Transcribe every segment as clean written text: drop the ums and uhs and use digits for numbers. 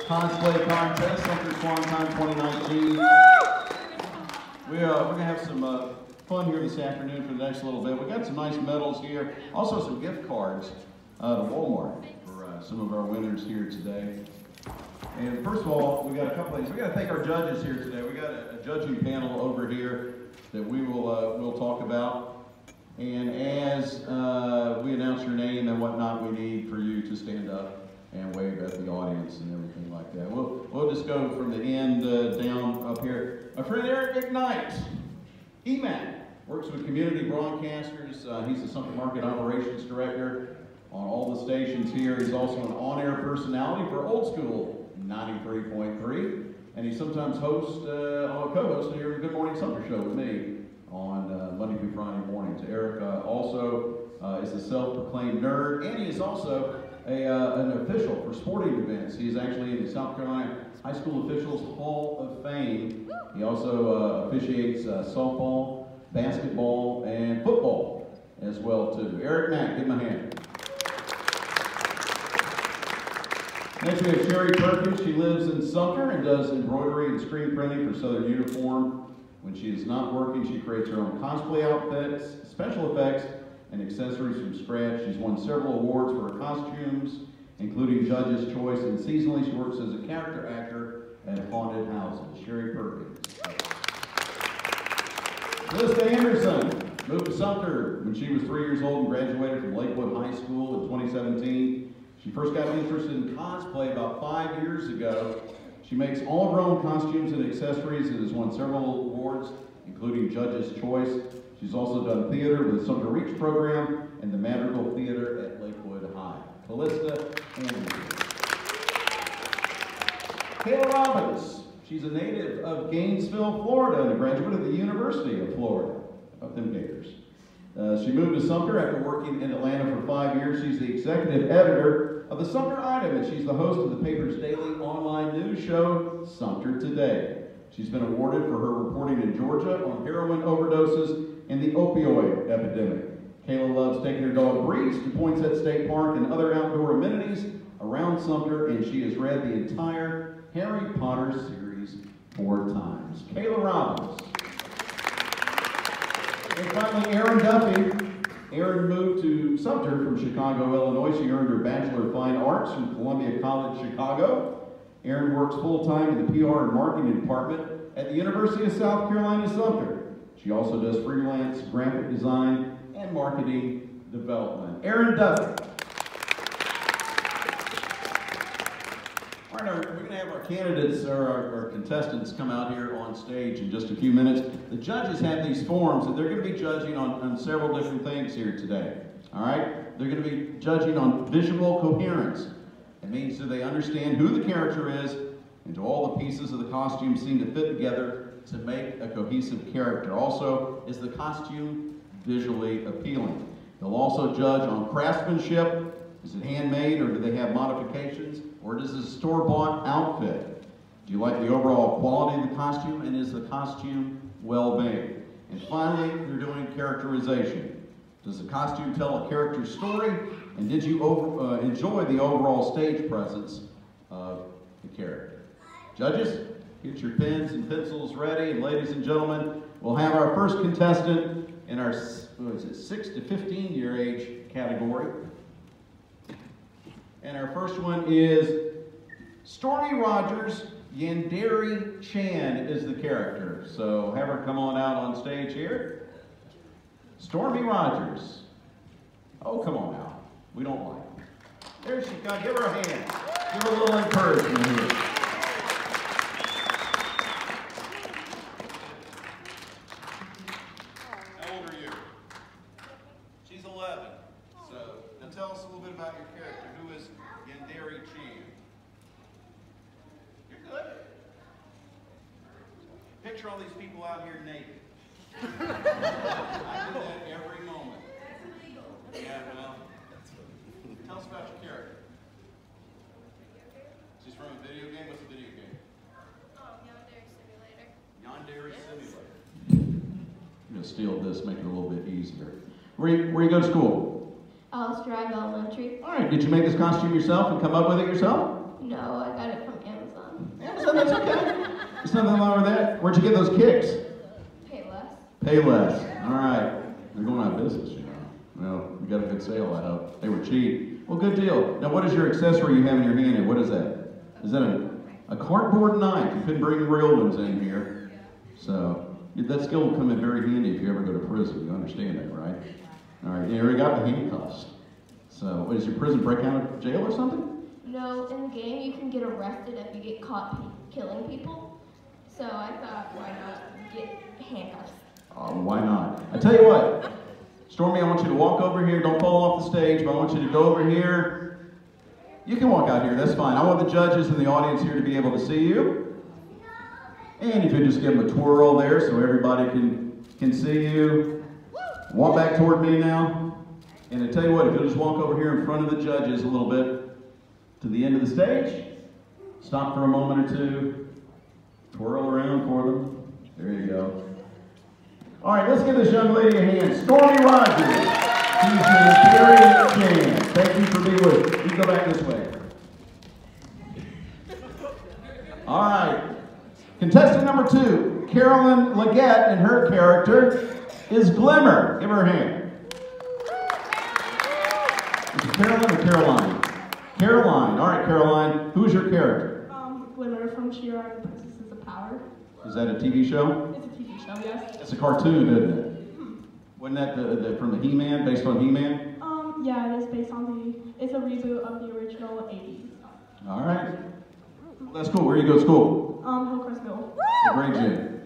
Cosplay Contest, Sumter Swan Con 2019. We're going to have some fun here this afternoon for the next little bit. We got some nice medals here, also some gift cards to Walmart for some of our winners here today. And first of all, we got a couple things. We got to thank our judges here today. We got a judging panel over here that we will we'll talk about. And as we announce your name and whatnot, we need for you to stand up and wave at the audience and everything like that. We'll just go from the end down up here. My friend Eric McKnight, EMAC, works with community broadcasters. He's the Sumter Market Operations Director on all the stations here. He's also an on-air personality for Old School 93.3, and he sometimes hosts, co-hosts here in the Good Morning Sumter Show with me on Monday through Friday mornings. Eric also is a self-proclaimed nerd, and he is also an official for sporting events. He is actually in the South Carolina High School Officials Hall of Fame. He also officiates softball, basketball, and football as well too. Eric Mack, give him a hand. Next we have Sherry Perkins. She lives in Sumter and does embroidery and screen printing for Southern Uniform. When she is not working, she creates her own cosplay outfits, special effects, and accessories from scratch. She's won several awards for her costumes, including Judge's Choice, and seasonally she works as a character actor at haunted houses. Sherry Perkins. Melissa Anderson moved to Sumter when she was 3 years old and graduated from Lakewood High School in 2017. She first got interested in cosplay about 5 years ago. She makes all of her own costumes and accessories and has won several awards, including Judge's Choice. She's also done theater with the Sumter Reach program and the Madrigal Theater at Lakewood High. Callista Anderson. Kayla Robbins. She's a native of Gainesville, Florida, and a graduate of the University of Florida. Up them Gators. She moved to Sumter after working in Atlanta for 5 years. She's the executive editor of the Sumter Item, and she's the host of the paper's daily online news show, Sumter Today. She's been awarded for her reporting in Georgia on heroin overdoses and the opioid epidemic. Kayla loves taking her dog Breeze to Poinsett State Park and other outdoor amenities around Sumter, and she has read the entire Harry Potter series 4 times. Kayla Robbins. And finally, Erin Duffy. Erin moved to Sumter from Chicago, Illinois. She earned her Bachelor of Fine Arts from Columbia College, Chicago. Erin works full-time in the PR and marketing department at the University of South Carolina, Sumter. She also does freelance graphic design and marketing development. Erin Duffy. All right, we're going to have our candidates or our contestants come out here on stage in just a few minutes. The judges have these forms, and they're going to be judging on several different things here today. All right? They're going to be judging on visual coherence. It means do they understand who the character is, and do all the pieces of the costume seem to fit together to make a cohesive character. Also, is the costume visually appealing? They'll also judge on craftsmanship. Is it handmade, or do they have modifications? Or is it a store-bought outfit? Do you like the overall quality of the costume, and is the costume well made? And finally, they're doing characterization. Does the costume tell a character's story, and did you enjoy the overall stage presence of the character? Judges, get your pens and pencils ready, and ladies and gentlemen, we'll have our first contestant in our 6 to 15 year age category. And our first one is Stormy Rogers. Yandere Chan is the character. So have her come on out on stage here. Stormy Rogers. Oh, come on out. We don't like her. There she comes. Give her a hand. Give her a little encouragement here. How old are you? She's 11. So now tell us a little bit about your character. Who is Yandere Chan? You're good. Picture all these people out here naked. I do that every moment. Yeah, well, tell us about your character. She's from a video game. What's a video game? Yandere Simulator. Yandere Simulator. I'm going to steal this, make it a little bit easier. Where you go to school? Alice Drive Elementary. All right, did you make this costume yourself and come up with it yourself? No, I got it from Amazon. That's okay. There's nothing wrong with that. Where'd you get those kicks? Payless. Payless. All right. They're going out of business, you know. Well, we got a good sale, I hope. They were cheap. Well, good deal. Now, what is your accessory you have in your hand here? What is that? Is that a cardboard knife? You couldn't bring real ones in here. So, that skill will come in very handy if you ever go to prison. You understand that, right? All right. You already got the handcuffs. So, what, is your prison break out of jail or something? No, in the game you can get arrested if you get caught killing people. So I thought, why not get handcuffs? Oh, why not? I tell you what, Stormy, I want you to walk over here. Don't fall off the stage, but I want you to go over here. You can walk out here, that's fine. I want the judges and the audience here to be able to see you. And if you just give them a twirl there so everybody can see you. Walk back toward me now. And I tell you what, if you'll just walk over here in front of the judges a little bit to the end of the stage. Stop for a moment or two. Twirl around for them. There you go. All right, let's give this young lady a hand. Stormy Rogers. She's the Carrie Chan. Thank you for being with us. You can go back this way. All right. Contestant number 2, Carolyn Leggett, and her character is Glimmer. Give her a hand. Is it Carolyn or Caroline? Caroline. All right, Caroline. Who's your character? Glimmer from She-Ra and the Princesses of Power. Is that a TV show? It's a TV show, yes. It's a cartoon, isn't it? Wasn't that from the He-Man, based on He-Man? Yeah, it is based on it's a reboot of the original 80s. All right. That's cool. Where do you go to school? Hillcrest Middle. What grade you?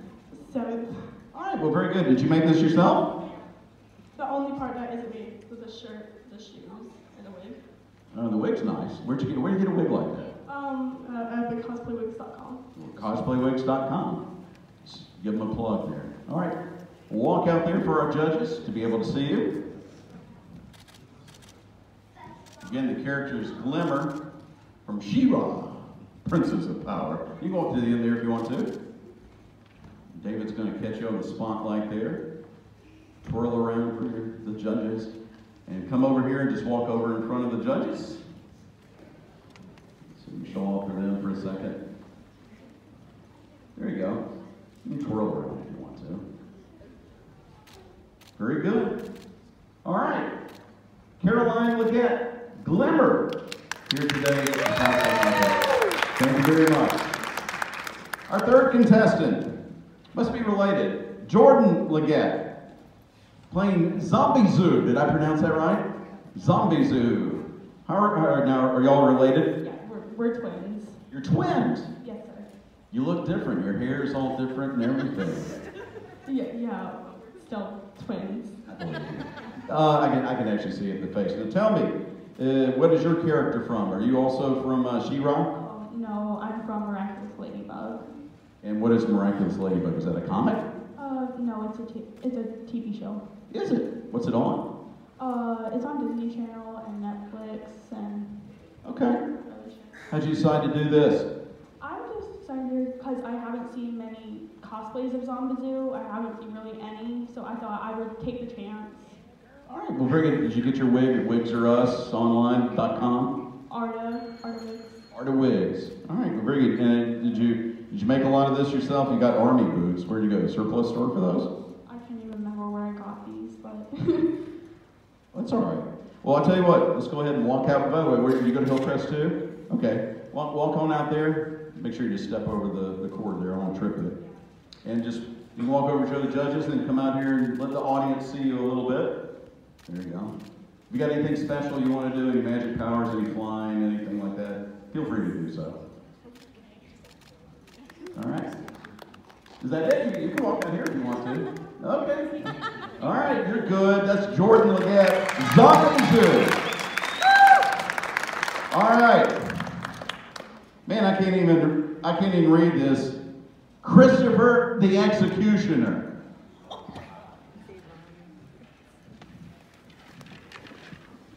7th. All right, well, very good. Did you make this yourself? The only part that isn't made was the shirt, the shoes, and the wig. Oh, the wig's nice. Where do you get a wig like that? At cosplaywigs.com. Cosplaywigs.com. Give them a plug there. All right. We'll walk out there for our judges to be able to see you. Again, the character is Glimmer from She-Ra, Princess of Power. You can walk to the end there if you want to. David's going to catch you on the spotlight there. Twirl around for the judges. And come over here and just walk over in front of the judges. So you show off for them for a second. There you go. You can twirl around if you want to. Very good. All right. Caroline Leggett, Glimmer, here today. Thank you very much. Our third contestant must be related. Jordan Leggett, playing Zombie Zoo. Did I pronounce that right? Zombie Zoo. Are y'all related? Yeah, we're twins. You're twins? Yes, sir. You look different. Your hair is all different and everything. Yeah, still twins. I can actually see it in the face. Now tell me, what is your character from? Are you also from She-Ra? No, I'm from Miraculous Ladybug. And what is Miraculous Ladybug? Is that a comic? No, it's a TV show. Is it? What's it on? It's on Disney Channel and Netflix and... Okay. How'd you decide to do this? I just decided because I haven't seen many cosplays of Zombie Zoo. I haven't seen really any, so I thought I would take the chance. All right, well, very good. Did you get your wig at wigsareusonline.com? Arta Wigs. Arta Wigs. All right, well, very good. And did you make a lot of this yourself? You got army boots. Where'd you go? The surplus store for those? I can't even remember where I got these, but... That's all right. Well, I'll tell you what. Let's go ahead and walk out. By the way, where did you go to Hillcrest too? Okay. Walk on out there. Make sure you just step over the cord there. I won't trip it. And just, you can walk over to show the judges and then come out here and let the audience see you a little bit. There you go. If you got anything special you want to do, any magic powers, any flying, anything like that, feel free to do so. All right. Is that it? You can walk out here if you want to. Okay. All right, you're good. That's Jordan Leggett, Zombie Zoo. All right. Man, I can't even read this. Christopher the Executioner.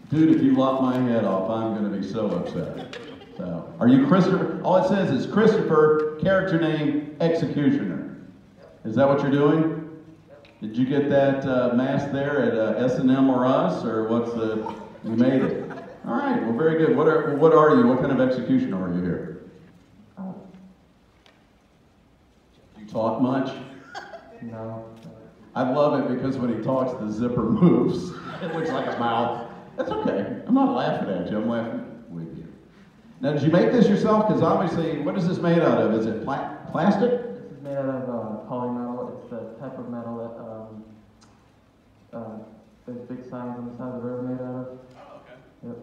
Dude, if you lop my head off, I'm going to be so upset. So, are you Christopher? All it says is Christopher, character name, Executioner. Is that what you're doing? Did you get that mask there at S&M or Us, or what's the? You made it. All right. Well, very good. What are you? What kind of executioner are you here? talk much? No. I love it because when he talks, the zipper moves. It looks like a mouth. That's okay. I'm not laughing at you. I'm laughing with you. Now, did you make this yourself? Because obviously, what is this made out of? Is it plastic? This is made out of polymetal. It's the type of metal that there's big signs on the side of the road made out of. Oh, okay. Yep.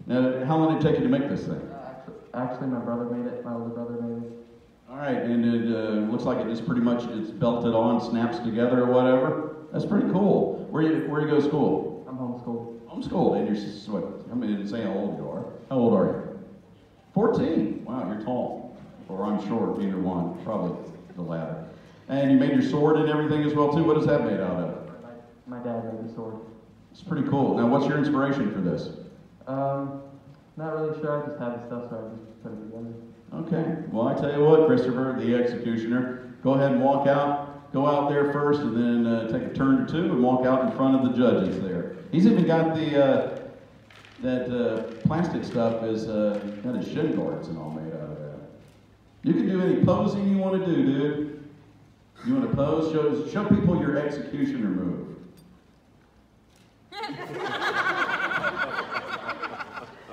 Now, how long did it take you to make this thing? Actually, my brother made it. My older brother made it. All right, and it looks like it just pretty much it's belted on, snaps together or whatever. That's pretty cool. Where you go to school? I'm homeschooled. Homeschooled, and you're what? I mean, it didn't say how old you are. How old are you? 14. Wow, you're tall. Or I'm short, either one. Probably the latter. And you made your sword and everything as well too. What is that made out of? My dad made the sword. It's pretty cool. Now, what's your inspiration for this? Not really sure. I just had the stuff, so I just put it together. Okay. Well, I tell you what, Christopher, the executioner, go ahead and walk out. Go out there first, and then take a turn or two and walk out in front of the judges there. He's even got the that plastic stuff is got his shin guards and all made out of that. You can do any posing you want to do, dude. You want to pose? Show people your executioner move.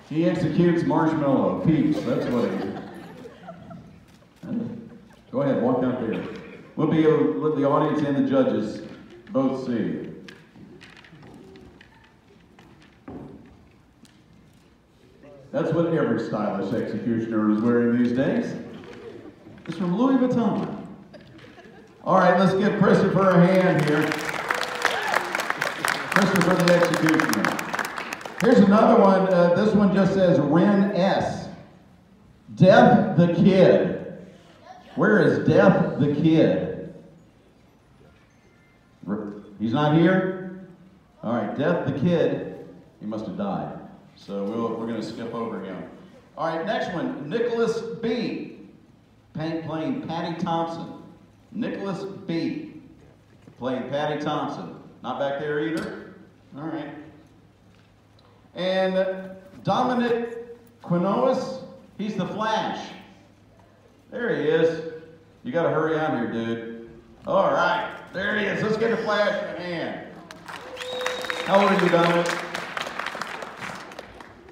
He executes marshmallow peeps. That's what he is. Go ahead, walk out there. We'll be able to let the audience and the judges both see you. That's what every stylish executioner is wearing these days. It's from Louis Vuitton. All right, let's give Christopher a hand here. Christopher the executioner. Here's another one. This one just says Ren S. Death the Kid. Where is Death the Kid? He's not here? All right, Death the Kid. He must have died. So we're going to skip over him. All right, next one. Nicholas B. Playing Patty Thompson. Nicholas B. Playing Patty Thompson. Not back there either? All right. And Dominic Quinones, he's the Flash. There he is. You got to hurry out here, dude. All right, there he is. Let's get the Flash in hand. How old are you, Dominic?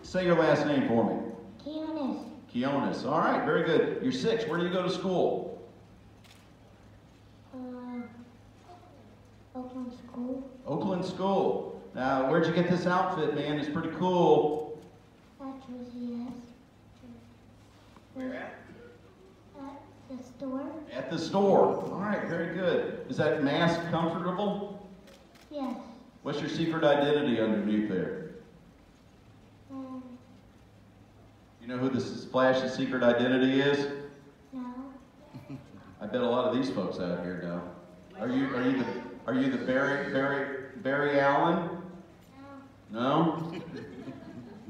Say your last name for me. Quinones. Quinones. All right, very good. You're 6. Where do you go to school? Oakland School. Oakland School. Now, where'd you get this outfit, man? It's pretty cool. Actually, yes. Where at? At the store. At the store. All right, very good. Is that mask comfortable? Yes. What's your secret identity underneath there? You know who the Splash's secret identity is? No. I bet a lot of these folks out here know. Are you the Barry Allen? No?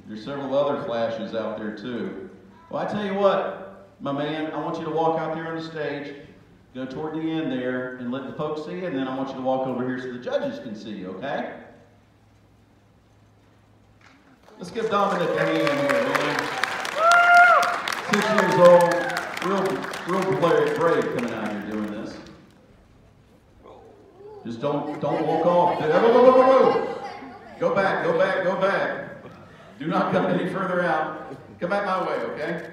There's several other Flashes out there too. Well, I tell you what, my man, I want you to walk out there on the stage, go toward the end there, and let the folks see you, and then I want you to walk over here so the judges can see you, okay? Let's give Dominic a hand here, man. 6 years old, real brave coming out here doing this. Just don't walk off. Go back, go back, go back. Do not come any further out. Come back my way, okay?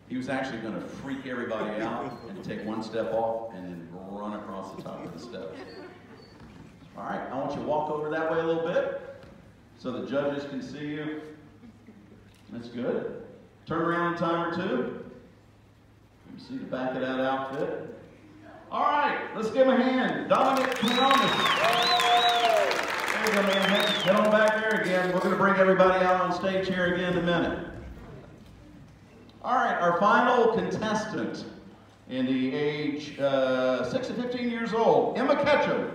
He was actually going to freak everybody out and take one step off and then run across the top of the steps. All right, I want you to walk over that way a little bit so the judges can see you. That's good. Turn around a time or two. You can see the back of that outfit. All right, let's give him a hand. Dominic Quinones. There you go, man. Head on back there again. We're going to bring everybody out on stage here again in a minute. All right, our final contestant in the age 6 to 15 years old, Emma Ketchum.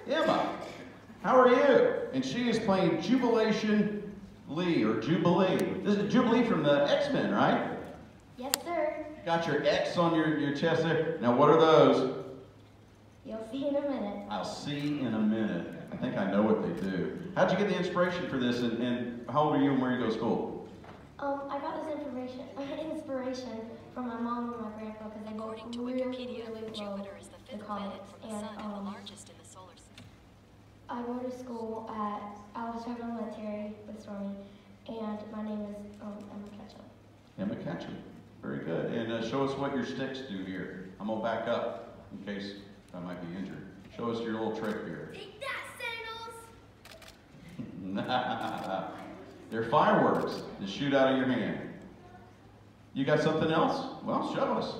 Emma, how are you? And she is playing Jubilation Lee, or Jubilee. This is Jubilee from the X-Men, right? Yes, sir. Got your X on your chest there. Now, what are those? You'll see in a minute. I'll see in a minute. I think I know what they do. How'd you get the inspiration for this, and how old are you and where you go to school? I got this inspiration from my mom and my grandpa because they both really love the comics. And I go to school at Alexander Elementary with Stormy, and my name is Emma Ketchum. Emma Ketchum. Very good. And show us what your sticks do here. I'm going to back up in case I might be injured. Show us your little trick here. Take that, Sentinels! They're fireworks that shoot out of your hand. You got something else? Well, show us.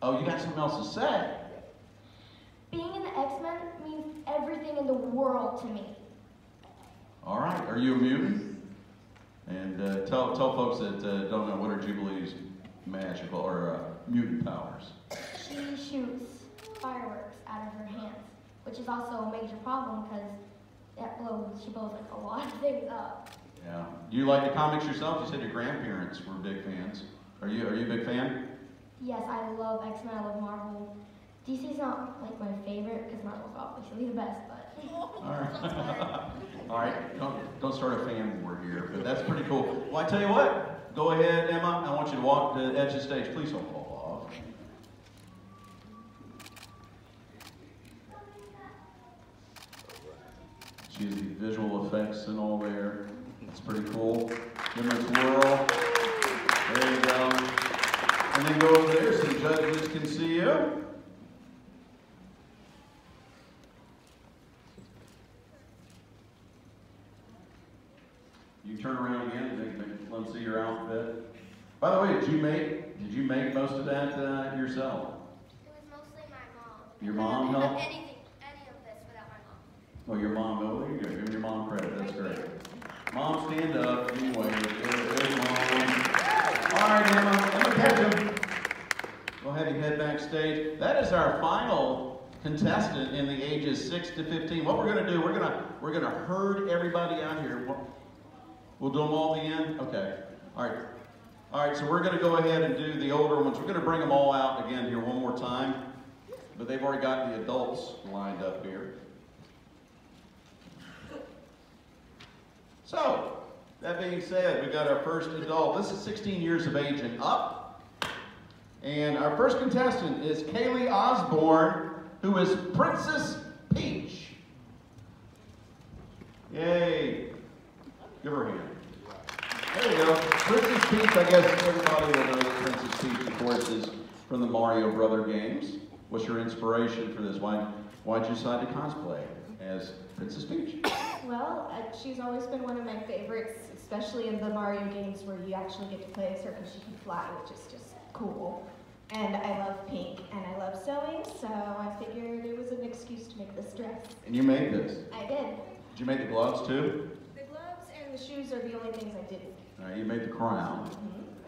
Oh, you got something else to say? Being in the X-Men means everything in the world to me. All right. Are you a mutant? And tell folks that don't know, what are Jubilee's magical or mutant powers? She shoots fireworks out of her hands, which is also a major problem because she blows like a lot of things up. Yeah. Do you like the comics yourself? You said your grandparents were big fans. Are you a big fan? Yes, I love X-Men. I love Marvel. DC's not like my favorite because Marvel's obviously the best, but. All right. All right. Don't start a fan war here, but that's pretty cool. Well, I tell you what. Go ahead, Emma. I want you to walk to the edge of the stage. Please don't fall off. She has the visual effects and all there. It's pretty cool. Give them a twirl. There you go. And then go over there so the judges can see you. You turn around again, let them see your outfit. By the way, did you make most of that yourself? It was mostly my mom. Your mom I helped? couldn't have any of this without my mom. Oh, your mom, oh, there you go. Give your mom credit, that's great. Mom, stand up, anyway. There's Mom. All right, Emma Ketchum. Go ahead and head backstage. That is our final contestant in the ages 6 to 15. What we're gonna do, we're gonna herd everybody out here. We'll do them all at the end? Okay. All right, so we're going to go ahead and do the older ones. We're going to bring them all out again here one more time. But they've already got the adults lined up here. So, that being said, we got our first adult. This is 16 years of age and up. And our first contestant is Kaylee Osborne, who is Princess Peach. Yay. Give her a hand. There you go. Princess Peach, I guess everybody will know that Princess Peach, of course, is from the Mario Brother games. What's your inspiration for this? Why'd you decide to cosplay as Princess Peach? Well, she's always been one of my favorites, especially in the Mario games where you actually get to play as her because she can fly, which is just cool. And I love pink, and I love sewing, so I figured it was an excuse to make this dress. And you made this? I did. Did you make the gloves too? The gloves and the shoes are the only things I didn't. You made the crown.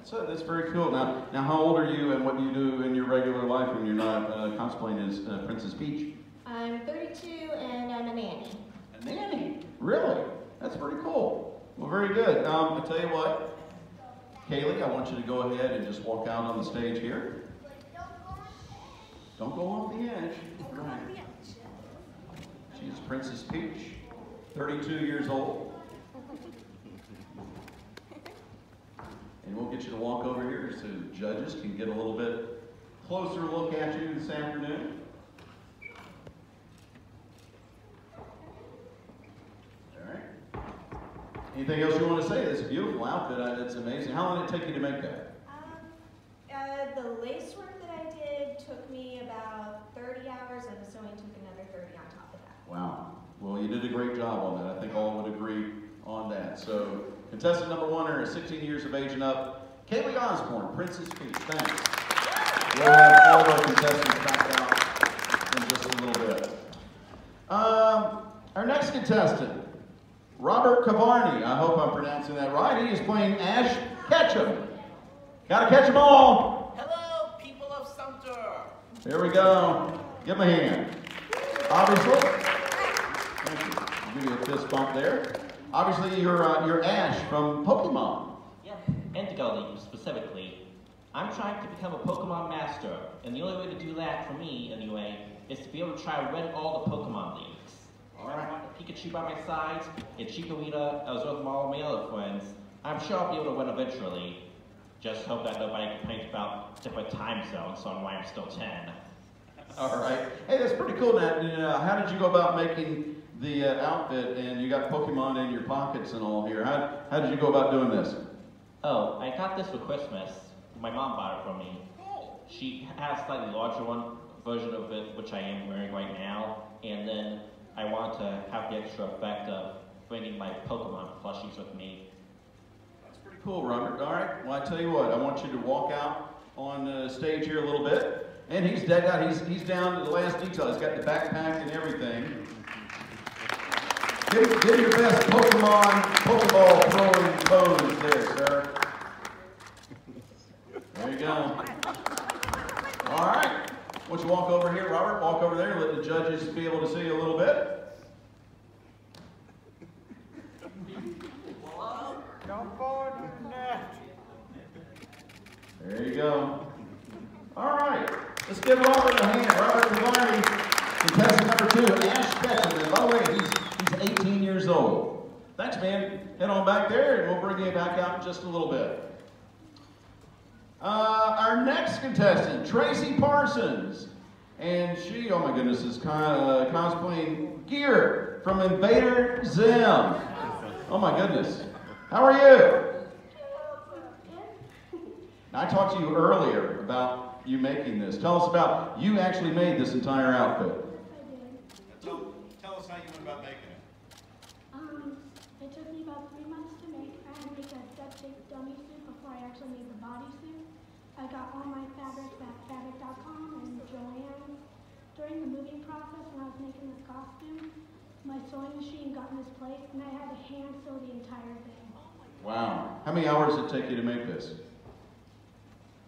So that's very cool. Now, how old are you, and what do you do in your regular life when you're not cosplaying as Princess Peach? I'm 32, and I'm a nanny. A nanny? Really? That's pretty cool. Well, very good. I tell you what, Kaylee, I want you to go ahead and just walk out on the stage here. Don't go off the edge. Right. She's Princess Peach, 32 years old. And we'll get you to walk over here so the judges can get a little bit closer look at you this afternoon. All right. Anything else you want to say? This beautiful outfit. It's amazing. How long did it take you to make that? The lace work that I did took me about 30 hours, and the sewing took another 30 on top of that. Wow. Well, you did a great job on that. I think all would agree on that. So, contestant number 1 is 16 years of age and up, Kaylee Osborne, Princess Peach. Thanks. We'll have all of our contestants back out in just a little bit. Our next contestant, Robert Cavarni. I hope I'm pronouncing that right. He is playing Ash Ketchum. Gotta catch them all. Hello, people of Sumter. Here we go. Give him a hand. Obviously, thank you. I'll give you a fist bump there. Obviously, you're Ash from Pokemon. Yeah, Indigo League specifically. I'm trying to become a Pokemon master, and the only way to do that, for me anyway, is to be able to try to win all the Pokemon leagues. All right. I want Pikachu by my side, get Chikorita, as well as all my other friends, I'm sure I'll be able to win eventually. Just hope that nobody complains about different time zones on why I'm still 10. All right. Hey, that's pretty cool. Now, how did you go about making the outfit? And you got Pokemon in your pockets and all here. How did you go about doing this? Oh, I got this for Christmas. My mom bought it for me. She has a slightly larger version of it, which I am wearing right now. And then I wanted to have the extra effect of bringing my Pokemon plushies with me. That's pretty cool, Robert. All right. Well, I tell you what. I want you to walk out on stage here a little bit. And he's decked out. He's down to the last detail. He's got the backpack and everything. Give your best Pokeball throwing pose there, sir. There you go. All right. Why don't you walk over here, Robert? Walk over there and let the judges be able to see you a little bit. There you go. All right. Let's give Robert a hand. Robert Cavarni, contestant number 2, Ash Ketchum. And by the way, he's 18 years old. Thanks, man. Head on back there, and we'll bring you back out in just a little bit. Our next contestant, Tracy Parsons. And she, oh my goodness, is cosplaying Gear from Invader Zim. Oh my goodness. How are you? Now, I talked to you earlier about you making this. Tell us about, you actually made this entire outfit. Tell us how you went about making it. It took me about 3 months to make. I had to make a septic dummy suit before I actually made the bodysuit. I got all my fabrics at fabric.com and Joanne. During the moving process, when I was making this costume, my sewing machine got misplaced and I had to hand sew the entire thing. Wow. How many hours did it take you to make this?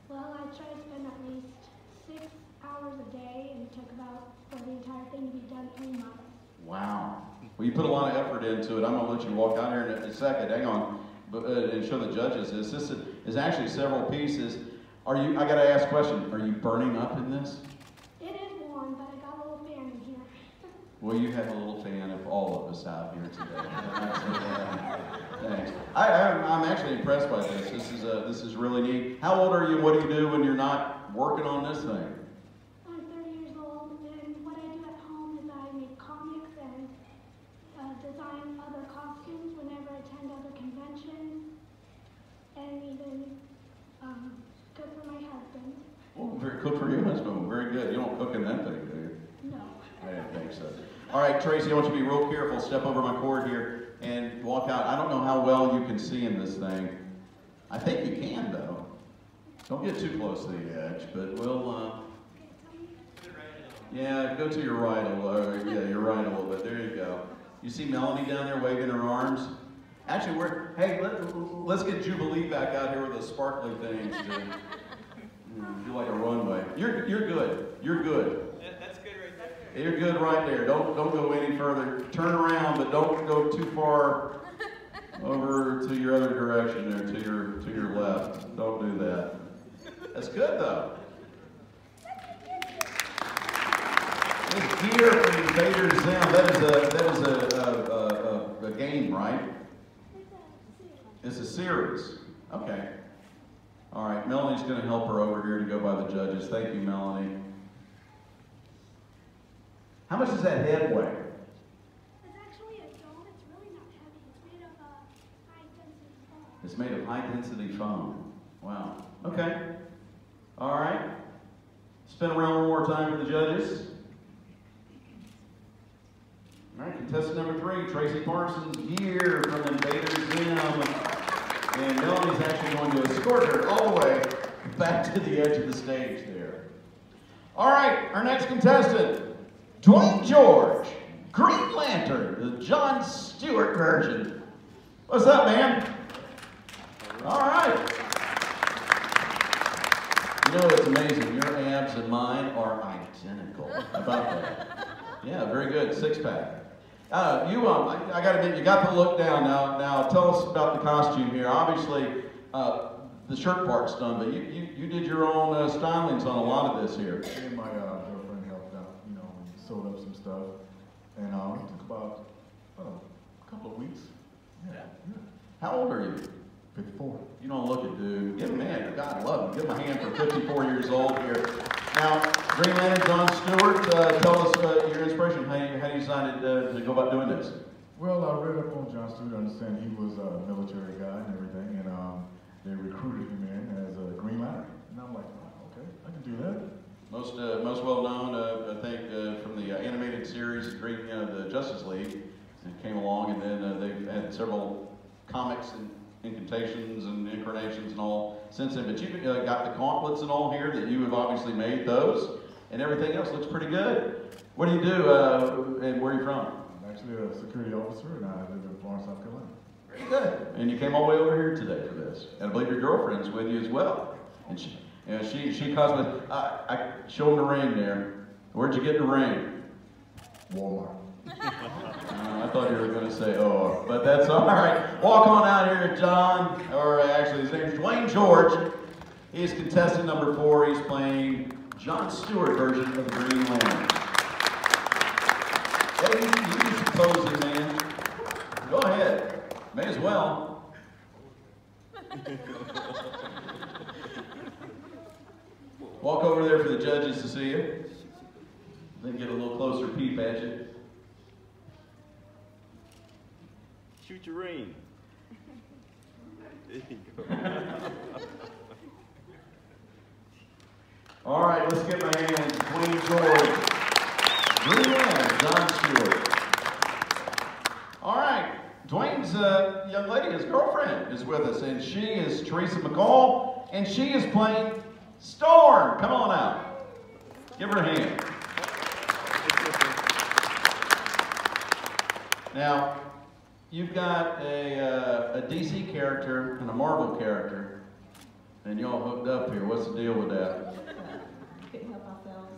Well, I tried to spend at least 6 hours a day, and it took about, for the entire thing to be done, 3 months. Wow. Well, you put a lot of effort into it. I'm going to let you walk out here in a second. Hang on. And show the judges this. This is actually several pieces. I got to ask a question. Are you burning up in this? It is warm, but I got a little fan in here. Well, you have a little fan of all of us out here today. Thanks. I'm actually impressed by this. This is really neat. How old are you? What do you do when you're not working on this thing? I'm 30 years old, and what I do at home is I make comics and design other costumes whenever I attend other conventions, and even cook for my husband. Well, cook for your husband. Very good. You don't cook in that thing, do you? No. I didn't think so. All right, Tracy, I want you to be real careful. Step over my cord here and walk out. I don't know how well you can see in this thing. I think you can, though. Don't get too close to the edge, but we'll, yeah, go to your right a little. Yeah, you're right a little bit. There you go. You see Melanie down there waving her arms? Actually, hey, let's get Jubilee back out here with those sparkly things. You're like a runway. You're good. You're good. That's good right there. You're good right there. Don't go any further. Turn around, but don't go too far over to your other direction there, to your left. Don't do that. That's good though. This Gear from Invader Zim. That is a game, right? It's a series. Okay. All right. Melanie's going to help her over here to go by the judges. Thank you, Melanie. How much does that head weigh? It's actually a dome. It's really not heavy. It's made of high-density foam. It's made of high-density foam. Wow. Okay. All right. Spin around one more time for the judges. All right, contestant number 3, Tracy Parsons, Gear from Invader Zim. And Melanie's actually going to escort her all the way back to the edge of the stage there. All right, our next contestant, Dwayne George, Green Lantern, the John Stewart version. What's up, man? All right. You know, it's amazing. Your abs and mine are identical. How about that? Yeah, very good. Six-pack. I got to admit, you got the look down. Now, tell us about the costume here. Obviously, the shirt part's done, but you did your own stylings on a lot of this here. Me and my girlfriend helped out, you know, and sewed up some stuff. And it took about a couple of weeks. Yeah. How old are you? 54. You don't look it, dude. Give him a hand. God love him. Give him a hand for 54 years old here. Now, Green Lantern John Stewart, tell us your inspiration. How you decided to go about doing this? Well, I read up on John Stewart. I understand he was a military guy and everything, and they recruited him in as a Green Lantern. And I'm like, wow, okay, I can do that. Most well known, I think, from the animated series, the Justice League, it came along, and then they've had several comics and incantations and incarnations and all since then. But you've got the gauntlets and all here that you have obviously made those, and everything else looks pretty good. What do you do, and where are you from? I'm actually a security officer, and I live in Florence, South Carolina. Very good. And you came all the way over here today for this, and I believe your girlfriend's with you as well. And she cosplays. Show him the ring there. Where'd you get the ring? Walmart. I thought you were going to say, oh, but that's all right. Walk on out here, John, or actually his name is Dwayne George. He's contestant number 4. He's playing John Stewart version of the Green Lantern. Hey, you do some posing, man. Go ahead. May as well. Walk over there for the judges to see you. Then get a little closer peep at you. Shoot your ring. There you go. All right, let's get my hands. Dwayne George. Green Lantern, John Stewart. All right, Dwayne's young lady, his girlfriend, is with us, and she is Teresa McCall, and she is playing Storm. Come on out. Give her a hand. Now, you've got a DC character and a Marvel character, and y'all hooked up here. What's the deal with that? Couldn't help ourselves.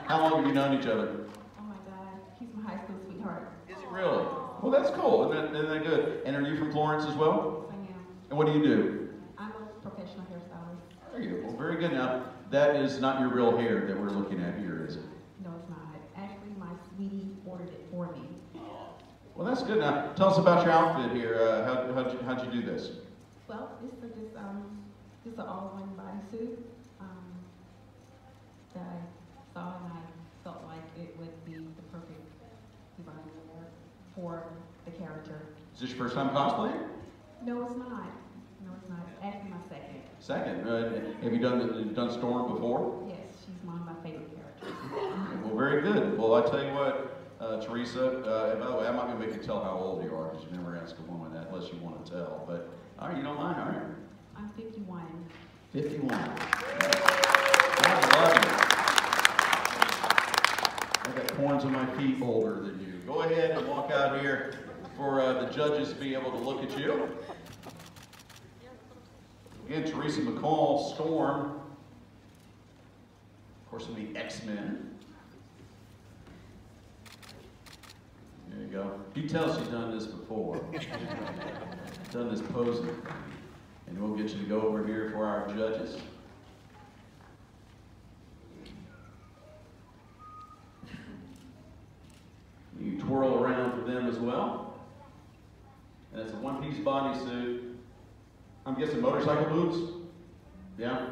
How long have you known each other? Oh my God, he's my high school sweetheart. Is it really? Well, that's cool. Isn't that good? And are you from Florence as well? I am. And what do you do? I'm a professional hairstylist. There you go. Well, very good. Now, that is not your real hair that we're looking at here, is it? No, it's not. Actually, my sweetie ordered it for me. Well, that's good. Now, tell us about your outfit here. How'd you do this? Well, this is just an all-one bodysuit that I saw, and I felt like it would be the perfect design for the character. Is this your first time cosplaying? No, it's not. No, it's not. It's actually my second. Second. Have you done Storm before? Yes, she's one of my favorite characters. Well, very good. Well, I tell you what, Teresa, and by the way, I'm not going to make you tell how old you are, because you never ask a woman that unless you want to tell. But, all right, you don't mind, all right? I'm 51. 51. I love it. I got corns on my feet older than you. Go ahead and walk out here for the judges to be able to look at you. Again, Teresa McCall, Storm. Of course, it'll be X-Men. There you go. You tell she's done this before. Done this posing. And we'll get you to go over here for our judges. You twirl around for them as well. And it's a one-piece bodysuit. I'm guessing motorcycle boots? Yeah?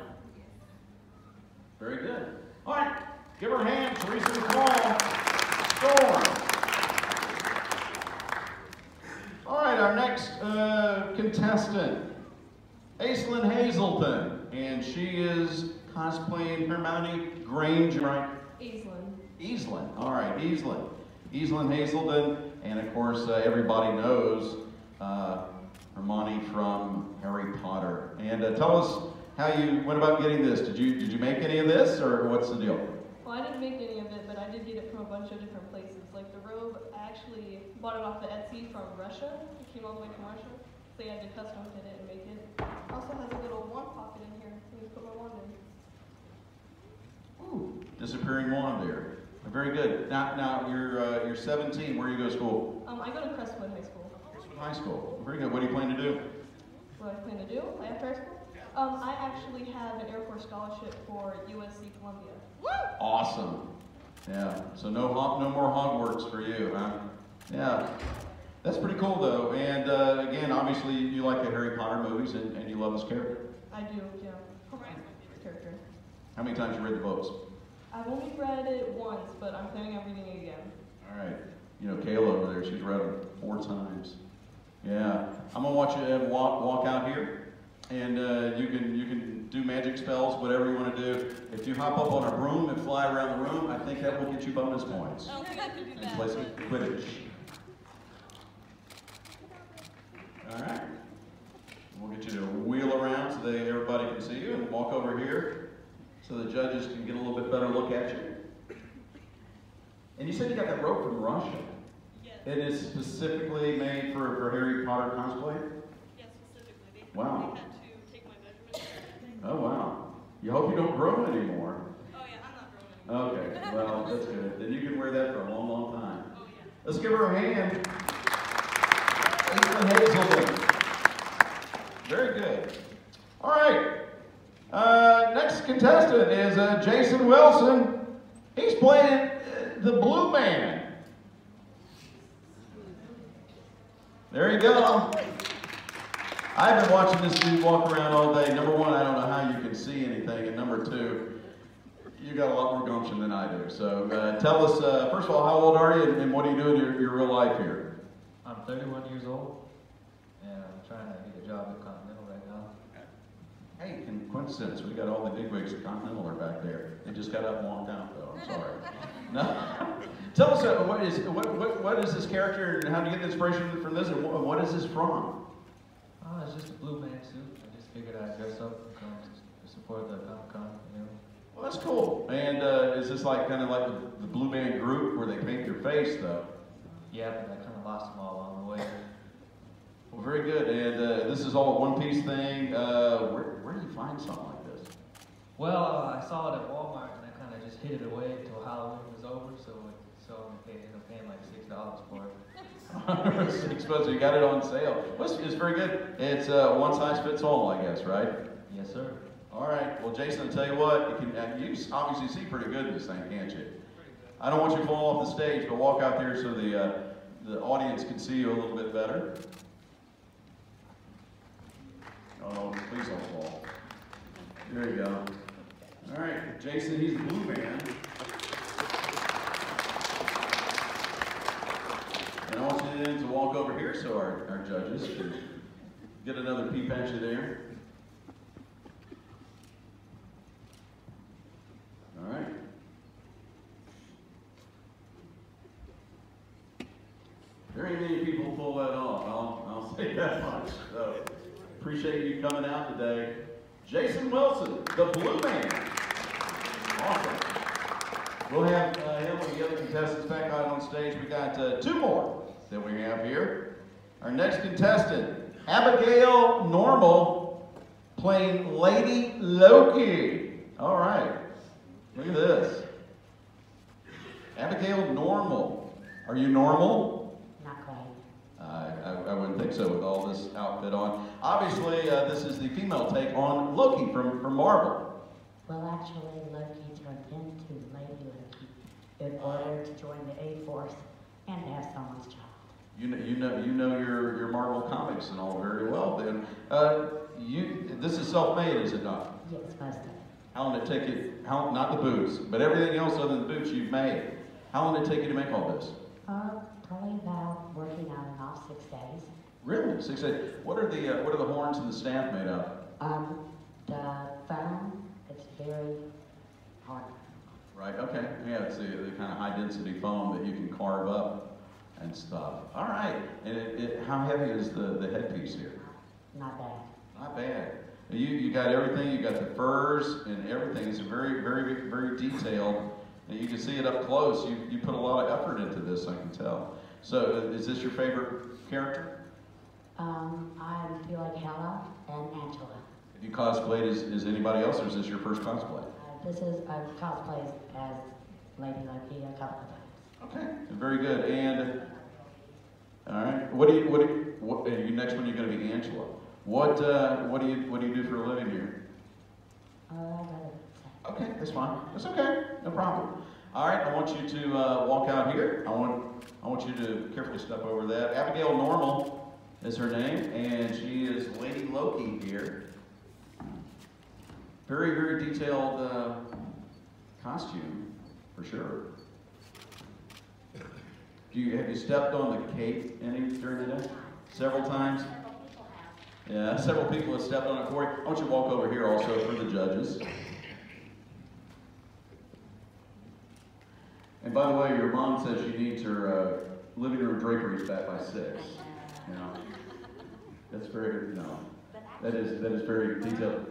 Very good. All right, give her a hand, Teresa McCall. Storm. All right, our next contestant, Aislinn Hazelton, and she is cosplaying Hermione Granger, right? Aislinn. All right, Aislinn. Aislinn Hazelton, and of course everybody knows Hermione from Harry Potter. And tell us how you went about getting this. Did you make any of this, or what's the deal? Well, I didn't make any of it, but I did get it from a bunch of different places. Like the robe, I actually bought it off of Etsy from Russia. It came all the way from Russia. So you had to custom fit it and make it. It also has a little wand pocket in here. So you put my wand in. Ooh, disappearing wand there. Very good. Now you're 17. Where do you go to school? I go to Crestwood High School. Crestwood High School. Very good. What do you plan to do? What I plan to do after high school? I actually have an Air Force scholarship for USC Columbia. Awesome. Yeah. So no more Hogwarts for you, huh? Yeah. That's pretty cool though. And again, obviously you like the Harry Potter movies and you love this character. I do, yeah. Hermione's my favorite character. How many times you read the books? I've only read it once, but I'm planning on reading it again. All right. You know, Kayla over there, she's read them 4 times. Yeah. I'm gonna watch you walk out here, and you can do magic spells, whatever you want to do. If you hop up on a broom and fly around the room, I think that will get you bonus points. I don't think I can do And that. play some Quidditch. All right. We'll get you to wheel around so that everybody can see you, and walk over here so the judges can get a little bit better look at you. And you said you got that rope from Russia. Yes. It is specifically made for Harry Potter cosplay? Yes, specifically. Wow. They had to take my measurements and everything. Oh, wow. You hope you don't grow anymore. Oh yeah, I'm not growing anymore. Okay, well, that's good. Then you can wear that for a long, long time. Oh yeah. Let's give her a hand. Hazelden. Very good. All right. Next contestant is Jason Wilson. He's playing the Blue Man. There you go. I've been watching this dude walk around all day. Number one, I don't know how you can see anything. And number two, you got a lot more gumption than I do. So tell us, first of all, how old are you and what do you do in your real life here? I'm 31 years old, and I'm trying to get a job at Continental right now. Hey, in coincidence, we got all the bigwigs at Continental are back there. They just got up and walked out, though. I'm sorry. No. Tell us, what is this character, and how do you get the inspiration from this, and what is this from? Oh, it's just a blue man suit. I just figured I'd dress up and come to support the Comic-Con, you know. Well, that's cool. And is this like kind of like the Blue Man Group where they paint your face, though? Yeah, but I kind of lost them all along the way. Well, very good. And this is all a one-piece thing. Where do you find something like this? Well, I saw it at Walmart, and I kind of just hid it away until Halloween was over, so I ended up paying like $6 for it. $6, you got it on sale. Well, it's very good. It's one size fits all, I guess, right? Yes, sir. All right. Well, Jason, I'll tell you what. You obviously see pretty good in this thing, can't you? I don't want you to fall off the stage, but walk out there so the audience can see you a little bit better. Oh, please don't fall. There you go. All right, Jason, he's the Blue Man. And I want you to walk over here so our judges can get another peep at you there. All right. Very many people pull that off. I'll say that much. So, appreciate you coming out today. Jason Wilson, the Blue Man. Awesome. We'll have him and the other contestants back out on stage. We got 2 more that we have here. Our next contestant, Abigail Normal, playing Lady Loki. All right. Look at this. Abigail Normal. Are you normal? Not quite. I wouldn't think so with all this outfit on. Obviously, this is the female take on Loki from Marvel. Well, actually, Loki turned into Lady Loki in order to join the A-Force and have someone's child. You know your Marvel comics and all very well. Then this is self-made, is it not? Yes, most of it. How long did it take you? Not the boots, but everything else other than the boots you've made. How long did it take you to make all this? Probably about working on and off 6 days. Really? 6 days. What are the horns and the staff made of? The foam, it's very hard. Right. Okay. Yeah, it's the kind of high density foam that you can carve up and stuff. All right. And how heavy is the headpiece here? Not bad. Not bad. You got everything. You got the furs and everything. It's very, very, very detailed. And you can see it up close. You put a lot of effort into this, I can tell. So, is this your favorite character? I feel like Hela and Angela. Have you cosplayed as anybody else, or is this your first cosplay? This is a cosplay as Lady Loki a couple of times. Okay, very good. And all right, what you next one? You're going to be Angela. What do you do for a living here? Okay, that's fine. That's okay. No problem. All right, I want you to walk out here. I want you to carefully step over that. Abigail Normal is her name, and she is Lady Loki here. Very, very detailed costume, for sure. Have you stepped on the cape any during the day? Several times? Yeah, several people have stepped on it for you. I want you to walk over here also for the judges. And by the way, your mom says she needs her living room draperies back by 6. You know, that's very that is very detailed.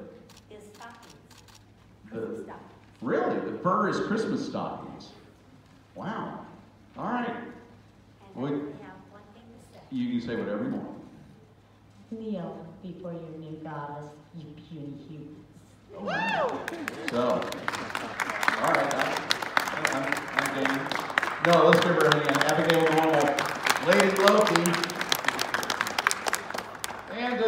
Is stockings. The, really, the fur is Christmas stockings. Wow. All right. And I only have one thing to say. You can say whatever you want. Kneel before your new goddess, you puny humans. So, all right, I'm game. No, let's give her a hand. Abigail Normal, Lady Loki, and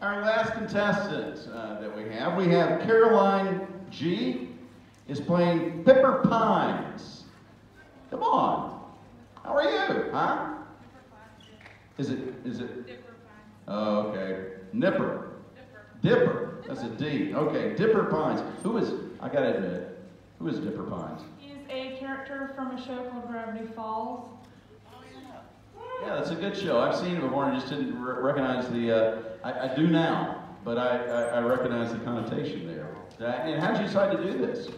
our last contestant that we have Caroline G. is playing Pipper Pines. Come on, how are you, huh? Is it? Dipper Pines. Oh, okay. Nipper. Dipper. That's a D. Okay, Dipper Pines. I gotta admit, who is Dipper Pines? He's a character from a show called Gravity Falls. Yeah, that's a good show. I've seen it before and I just didn't recognize I do now, but I recognize the connotation there. And how'd you decide to do this?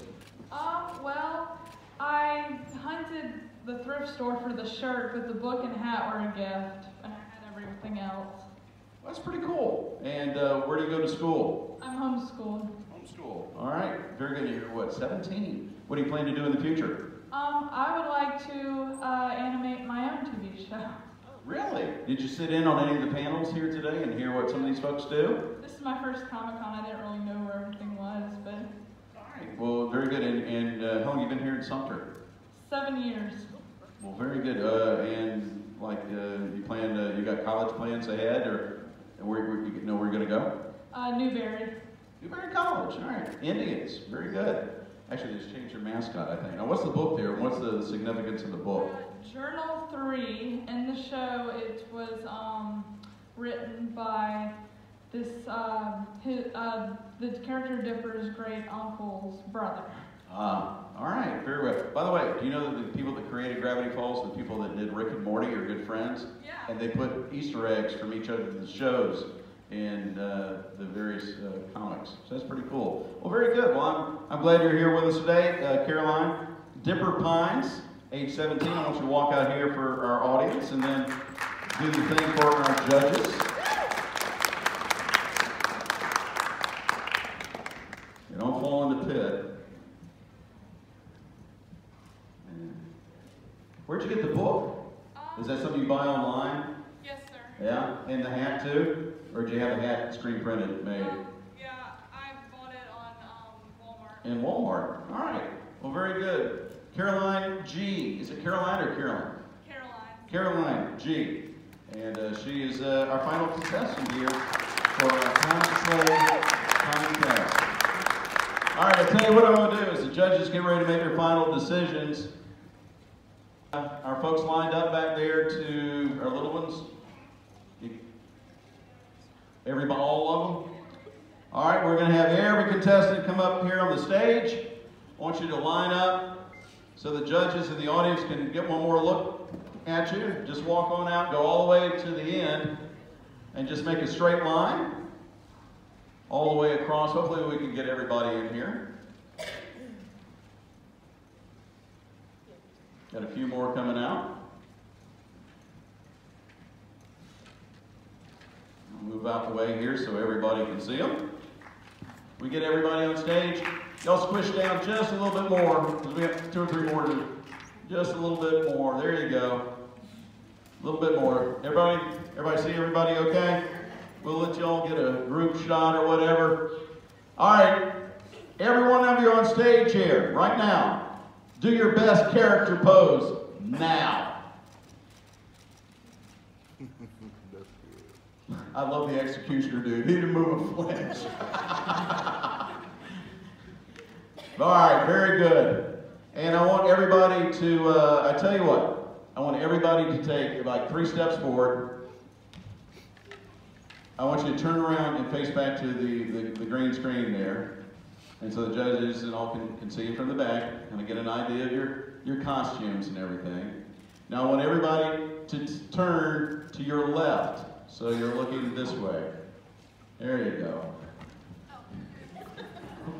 Well, I hunted the thrift store for the shirt, but the book and hat were a gift, and I had everything else. That's pretty cool. And where do you go to school? I'm homeschooled. Homeschool. All right. Very good. You're what, 17? What do you plan to do in the future? I would like to animate my own TV show. Really? Did you sit in on any of the panels here today and hear what some of these folks do? This is my first Comic-Con. I didn't really know where everything was, but... All right. Well, very good. And how long have you been here in Sumter? 7 years. Well, very good. And like you plan, you got college plans ahead, or where you know where you're going to go? Newberry. Newberry College. All right. Indians. Very good. Actually, they just changed their mascot, I think. Now, what's the book there? What's the significance of the book? Journal 3. In the show, it was written by this the character Dipper's great uncle's brother. All right, very well. By the way, do you know that the people that created Gravity Falls, the people that did Rick and Morty, are good friends? Yeah. And they put Easter eggs from each other of the shows in the various comics. So that's pretty cool. Well, very good. Well, I'm glad you're here with us today, Caroline. Dipper Pines, age 17. I want you to walk out here for our audience and then do the thing for our judges. You don't fall in the pit. Where'd you get the book? Is that something you buy online? Yes, sir. Yeah? And the hat too? Or did you have a hat screen printed made? Yeah, I bought it on Walmart. In Walmart. All right. Well, very good. Caroline G. Is it Caroline or Caroline? Caroline. Caroline G. And she is our final contestant here for our Cosplay contest. All right, I'll tell you what I'm going to do is the judges get ready to make their final decisions. Our folks lined up back there to our little ones. Everybody, all of them? All right, we're going to have every contestant come up here on the stage. I want you to line up so the judges and the audience can get one more look at you. Just walk on out, go all the way to the end, and just make a straight line all the way across. Hopefully we can get everybody in here. Got a few more coming out. I'll move out the way here so everybody can see them. We get everybody on stage. Y'all squish down just a little bit more because we have 2 or 3 more to do. Just a little bit more. There you go. A little bit more. Everybody see everybody okay? We'll let y'all get a group shot or whatever. All right. Every one of you on stage here, right now. Do your best character pose now. I love the executioner, dude. He didn't move a flinch. All right, very good. And I want everybody to, I tell you what, I want everybody to take like 3 steps forward. I want you to turn around and face back to the green screen there. And so the judges and all can see you from the back, kind of get an idea of your costumes and everything. Now I want everybody to turn to your left. So you're looking this way. There you go.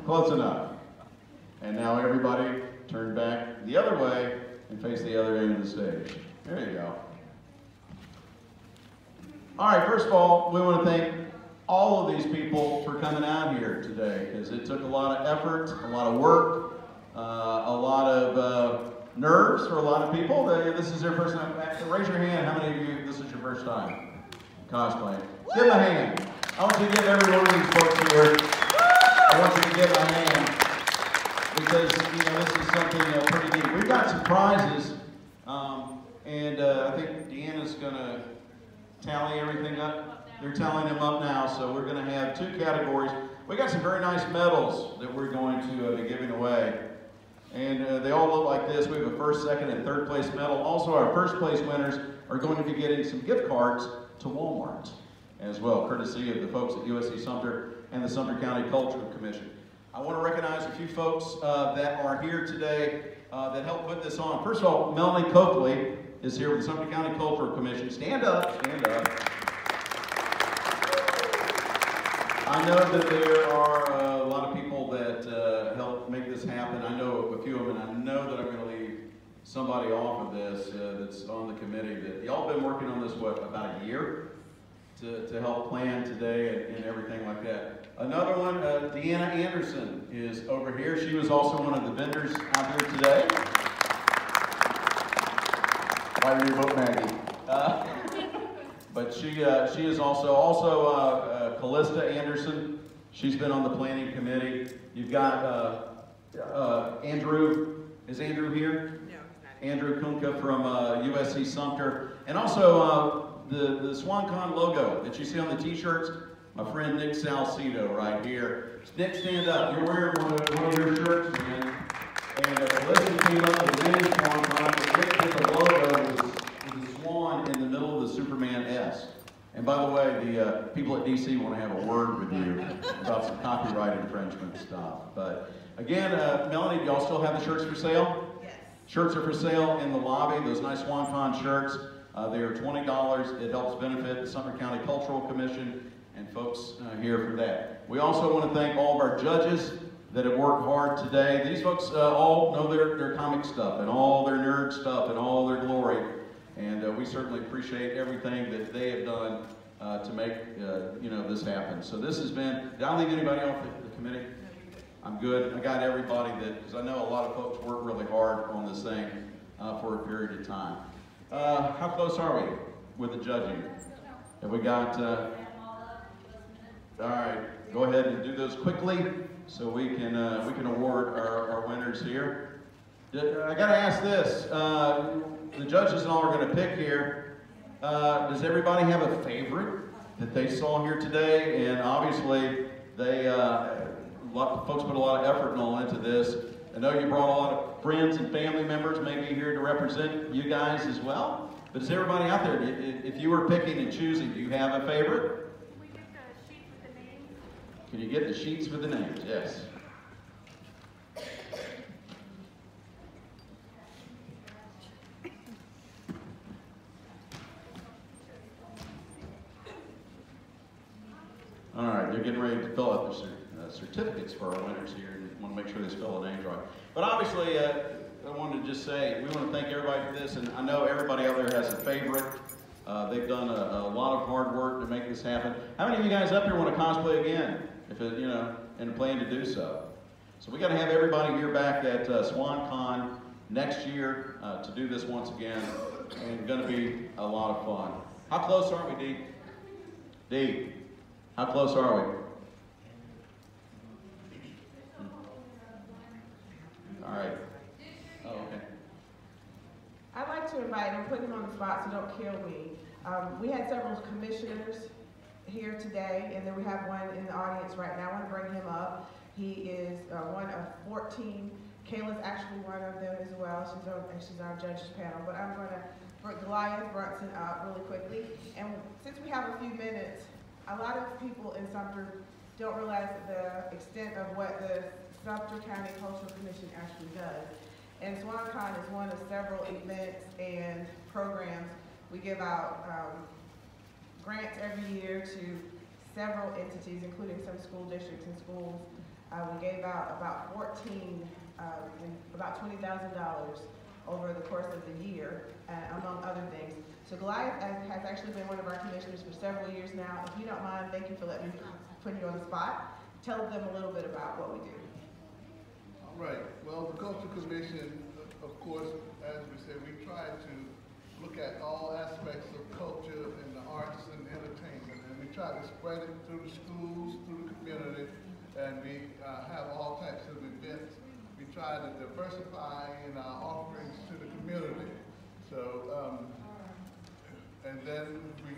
Close enough. And now everybody turn back the other way and face the other end of the stage. There you go. All right, first of all, we want to thank all of these people for coming out here today, because it took a lot of effort, a lot of work, a lot of nerves for a lot of people. This is their first time. Raise your hand. How many of you, this is your first time cosplaying? Give them a hand. I want you to give every one of these folks here, I want you to give them a hand, because this is something pretty neat. We've got some prizes, and I think Deanna's going to tally everything up. They're tallying them up now, so we're going to have 2 categories. We got some very nice medals that we're going to be giving away. And they all look like this. We have a first, second, and third place medal. Also, our first place winners are going to be getting some gift cards to Walmart as well, courtesy of the folks at USC Sumter and the Sumter County Cultural Commission. I want to recognize a few folks that are here today that helped put this on. First of all, Melanie Coakley is here with the Sumter County Cultural Commission. Stand up, stand up. I know that there are a lot of people that helped make this happen. I know a few of them, and I know that I'm going to leave somebody off of this that's on the committee. That y'all been working on this, what, about a year to help plan today and everything like that. Another one, Deanna Anderson is over here. She was also one of the vendors out here today. Why do you vote Maggie? But she is also Callista Anderson. She's been on the planning committee. You've got Andrew. Is Andrew here? No, he's not. Andrew Kunka from USC Sumter, and also the Swan Con logo that you see on the T-shirts. My friend Nick Salcedo right here. Nick, stand up. You're wearing one of your shirts, man. And Callista came up with the name Swan Con, but Nick did the logo with the swan in the middle of the Superman S. And by the way, the people at DC want to have a word with you about some copyright infringement stuff. But again, Melanie, do y'all still have the shirts for sale? Yes. Shirts are for sale in the lobby, those nice Swan Con shirts. They are $20. It helps benefit the Sumter County Cultural Commission and folks here for that. We also want to thank all of our judges that have worked hard today. These folks all know their comic stuff and all their nerd stuff and all their glory. And we certainly appreciate everything that they have done to make this happen. So this has been, did I leave anybody off the committee? I'm good. I got everybody because I know a lot of folks work really hard on this thing for a period of time. How close are we with the judging? Have we got, all right, go ahead and do those quickly so we can award our winners here. I got to ask this. The judges and all are going to pick here. Does everybody have a favorite that they saw here today? And obviously, folks put a lot of effort and all into this. I know you brought a lot of friends and family members maybe here to represent you guys as well. But is everybody out there, if you were picking and choosing, do you have a favorite? Can we get the sheets with the names? Can you get the sheets with the names? Yes. All right, they're getting ready to fill out their certificates for our winners here, and want to make sure they spell the names right. But obviously, I wanted to just say, we want to thank everybody for this, and I know everybody out there has a favorite. They've done a lot of hard work to make this happen. How many of you guys up here want to cosplay again, if it, and plan to do so? So we got to have everybody here back at Swan Con next year to do this once again, and it's going to be a lot of fun. How close are we, Dee? Dee, how close are we? All right. Oh, okay. I'd like to invite, I'm putting him on the spot, so don't kill me. We had several commissioners here today, and then we have one in the audience right now. I want to bring him up. He is one of 14. Kayla's actually one of them as well. She's on our judges panel. But I'm going to bring Goliath Brunson up really quickly. And since we have a few minutes, A lot of people in Sumter don't realize the extent of what the Sumter County Cultural Commission actually does. And Swan Con is one of several events and programs. We give out grants every year to several entities, including some school districts and schools. We gave out about 14 and about $20,000 over the course of the year, among other things. So Goliath has actually been one of our commissioners for several years now. If you don't mind, thank you for letting me put you on the spot. Tell them a little bit about what we do. All right. Well, the Cultural Commission, of course, as we said, we try to look at all aspects of culture and the arts and entertainment, and we try to spread it through the schools, through the community, and we have all types of events. We try to diversify in our offerings to the community. So, and then we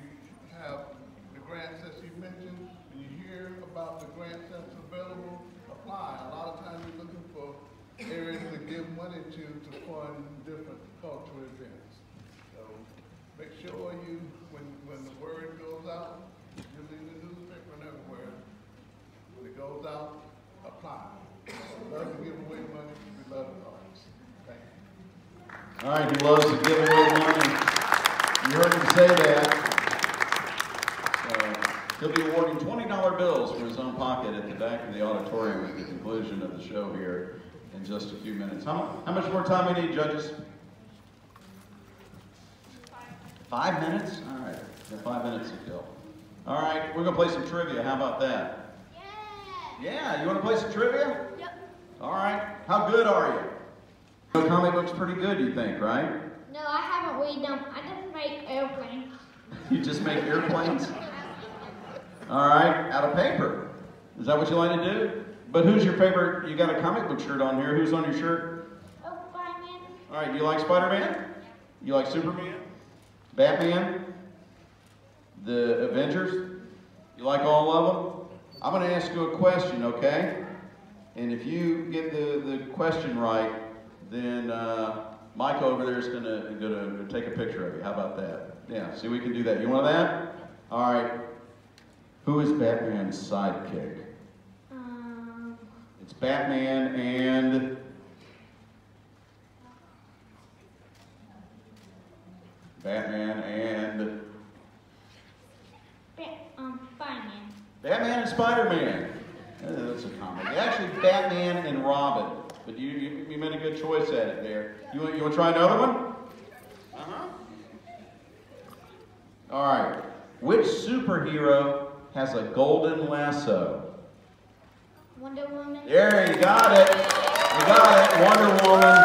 have the grants, as you mentioned. When you hear about the grants that's available, apply. A lot of times we're looking for areas to give money to fund different cultural events. So make sure you, when the word goes out, usually in the newspaper and everywhere, when it goes out, apply. We love to give away money. We love the arts. Thank you. All right, he loves to give away money. You heard him say that. He'll be awarding $20 bills from his own pocket at the back of the auditorium at the conclusion of the show here in just a few minutes. How much more time we need, judges? 5 minutes? All right, we have 5 minutes to kill. All right, we're going to play some trivia. How about that? Yeah, you want to play some trivia? Yep. All right, how good are you? The comic book's pretty good, you think, right? No, I haven't read them. I just make airplanes. You just make airplanes? All right, out of paper. Is that what you like to do? But who's your favorite? You got a comic book shirt on here. Who's on your shirt? Oh, Spider-Man. All right, you like Spider-Man? You like Superman? Batman? The Avengers? You like all of them? I'm going to ask you a question, okay? And if you get the question right, then Mike over there is going to take a picture of you. How about that? Yeah, see, we can do that. You want that? All right. Who is Batman's sidekick? It's Batman and... Spider-Man. Batman and Spider-Man. That's a comedy. Actually, Batman and Robin. But you made a good choice at it there. You want to try another one? Uh-huh. All right. Which superhero has a golden lasso? Wonder Woman. There, you got it. You got it. Wonder Woman.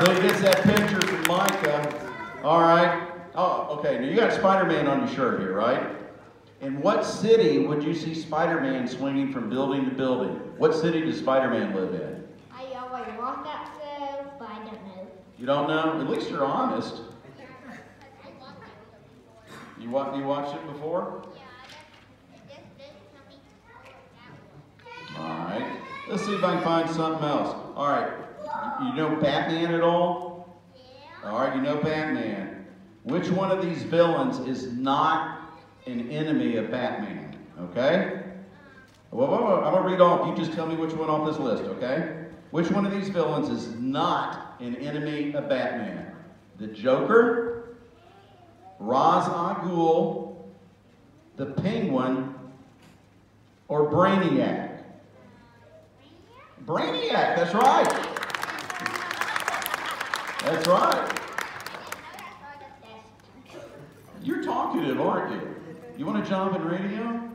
So he gets that picture from Micah. All right. Oh, okay. Now you got Spider-Man on your shirt here, right? In what city would you see Spider-Man swinging from building to building? What city does Spider-Man live in? I always want that, so, but I don't know. You don't know? At least you're honest. You watched it before? All right. Let's see if I can find something else. All right. You know Batman at all? All right, you know Batman. Which one of these villains is not an enemy of Batman? Okay? Whoa. I'm going to read off. You just tell me which one off this list, okay? Which one of these villains is not an enemy of Batman? The Joker, Ra's al Ghul, the Penguin, or Brainiac? Brainiac, that's right. That's right. You're talkative, aren't you? You want a job in radio?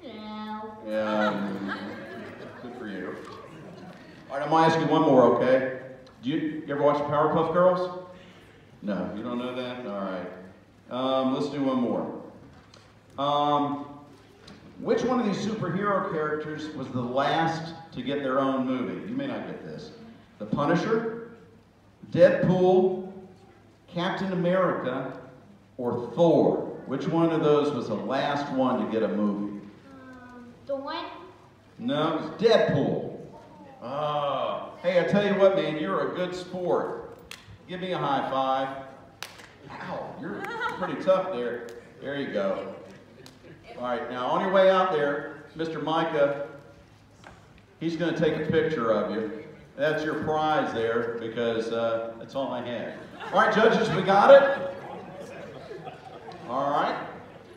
No. Yeah, good for you. All right, I'm going to ask you one more, okay? Do you ever watch Powerpuff Girls? No, you don't know that? All right. Let's do one more. Which one of these superhero characters was the last to get their own movie? You may not get this. The Punisher, Deadpool, Captain America, or Thor? Which one of those was the last one to get a movie? The one? No, it's Deadpool. Oh. Hey, I tell you what, man, you're a good sport. Give me a high five. Ow, you're pretty tough there. There you go. All right, now on your way out there, Mr. Micah, he's going to take a picture of you. That's your prize there, because that's all I had. All right, judges, we got it? All right.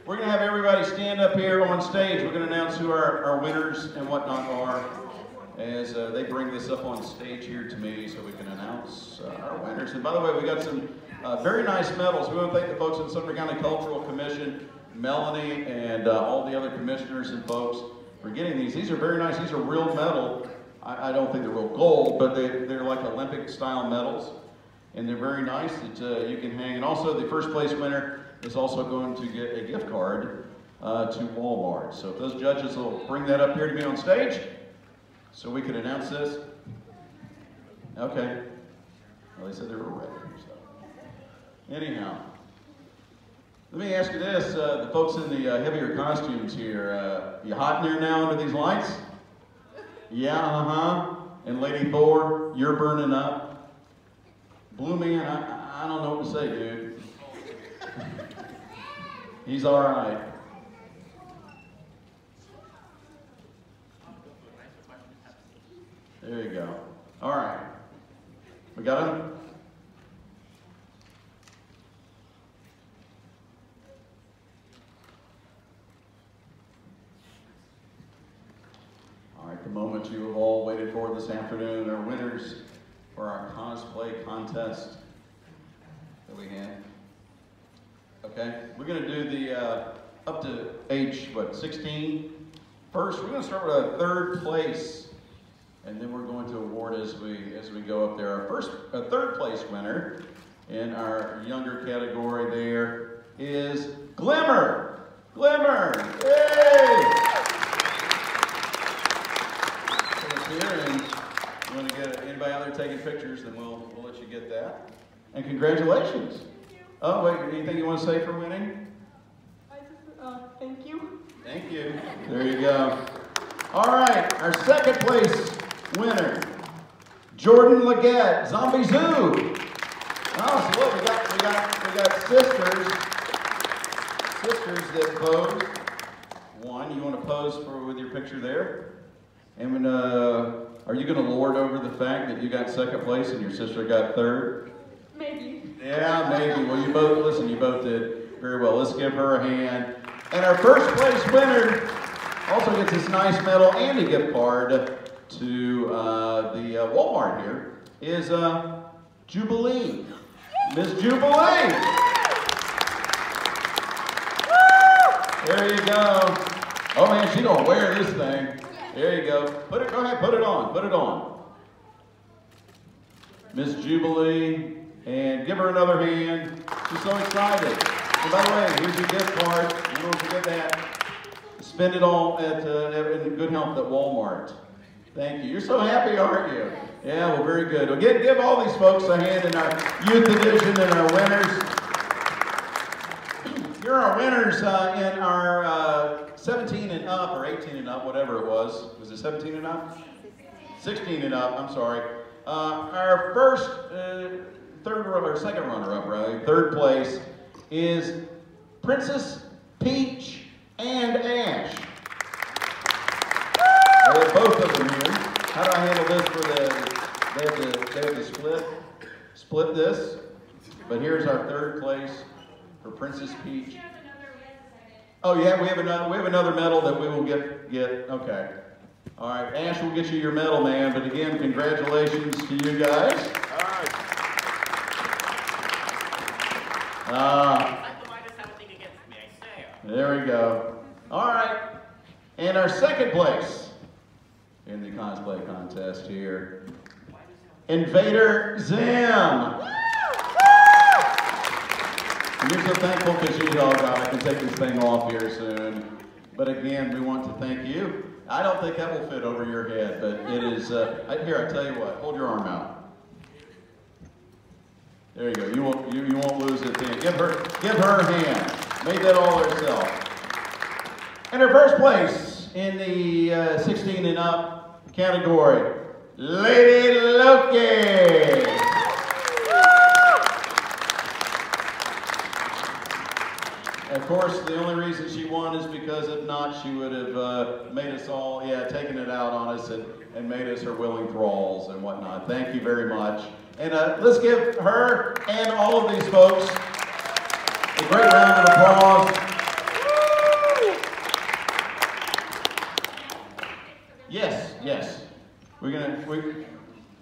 We're going to have everybody stand up here on stage. We're going to announce who our winners and whatnot are as they bring this up on stage here to me so we can announce our winners. And by the way, we got some very nice medals. We want to thank the folks in the Sumter County Cultural Commission, Melanie, and all the other commissioners and folks for getting these. These are very nice. These are real metal. I don't think they're real gold, but they're like Olympic-style medals. And they're very nice that you can hang. And also, the first place winner is also going to get a gift card to Walmart. So if those judges will bring that up here to me on stage so we can announce this. Okay. Well, they said they were ready. So. Anyhow, let me ask you this. The folks in the heavier costumes here, you hot in there now under these lights? Yeah, And Lady Thor, you're burning up. Blue Man, I don't know what to say, dude. He's all right. There you go. All right. We got him? All right, the moment you have all waited for this afternoon, our winners for our cosplay contest that we had. Okay, we're going to do the up to age, 16? First, we're going to start with a third place, and then we're going to award as we go up there. Our third place winner in our younger category there is Glimmer. Glimmer, yay! Here, and you want to get anybody out there taking pictures, then we'll let you get that. And congratulations. Oh, wait, anything you want to say for winning? Thank you. Thank you. There you go. All right, our second place winner, Jordan Leggett, Zombie Zoo. Oh, so look, we got sisters that pose. One, you want to pose with your picture there? And when, are you going to lord over the fact that you got second place and your sister got third? Maybe. Yeah, maybe. Well, you both did very well. Let's give her a hand. And our first place winner also gets this nice medal and a gift card to the Walmart here is Jubilee. Miss Jubilee. There you go. Oh man, she's gonna wear this thing. There you go. Go ahead, put it on. Miss Jubilee. And give her another hand. She's so excited. And by the way, here's your gift card. You don't forget that. Spend it all in good health at Walmart. Thank you. You're so happy, aren't you? Yeah, well, very good. Well, give all these folks a hand in our youth edition and our winners. You're our winners in our 17 and up, or 18 and up, whatever it was. Was it 17 and up? 16 and up, I'm sorry. Our first... second runner-up, right? Third place is Princess Peach and Ash. We have both of them here. How do I handle this for they have to split this? But here's our third place for Princess Peach. Oh yeah, we have another medal that we will get. Okay. All right, Ash will get you your medal, man. But again, congratulations to you guys. All right. There we go. All right. And our second place in the cosplay contest here, Invader Zim. And you're so thankful because you know I can take this thing off here soon. But again, we want to thank you. I don't think that will fit over your head, but it is, here, I tell you what, hold your arm out. There you go. You won't lose it then. Give her a hand. Made that all herself. And her first place in the 16 and up category, Lady Loki. course, the only reason she won is because if not, she would have made us all, taken it out on us and made us her willing thralls and whatnot. Thank you very much. And let's give her and all of these folks a great round of applause. Yes.